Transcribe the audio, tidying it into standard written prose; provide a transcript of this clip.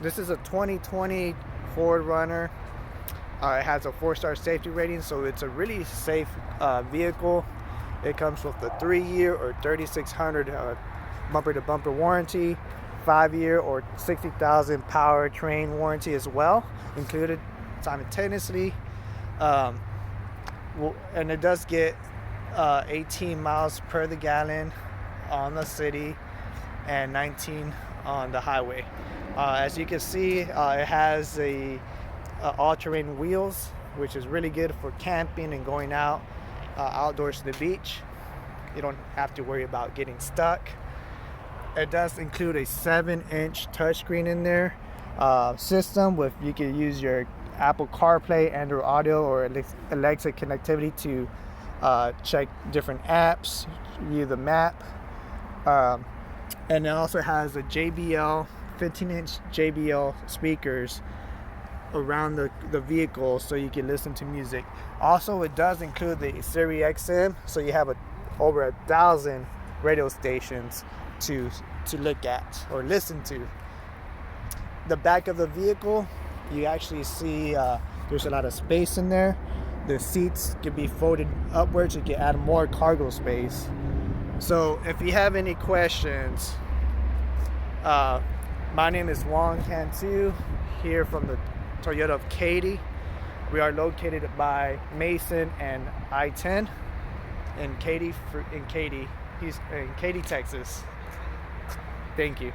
This is a 2020 Ford Runner. It has a 4-star safety rating, so it's a really safe vehicle. It comes with a 3-year or 3,600 bumper-to-bumper warranty, 5-year or 60,000 powertrain warranty as well, included simultaneously. And it does get 18 miles per the gallon on the city and 19 on the highway. As you can see, it has all-terrain wheels, which is really good for camping and going out outdoors to the beach. You don't have to worry about getting stuck. It does include a 7-inch touchscreen in there system with you can use your Apple CarPlay, Android Auto, or Alexa connectivity to check different apps, view the map, and it also has a JBL 15-inch JBL speakers around the vehicle so you can listen to music. Also, it does include the Sirius XM, so you have over 1,000 radio stations to look at or listen to. The back of the vehicle, you actually see there's a lot of space in there. The seats can be folded upwards. You can add more cargo space. So if you have any questions, my name is Wong Cantu, here from the Toyota of Katy. We are located by Mason and I-10 in Katy, Texas. Thank you.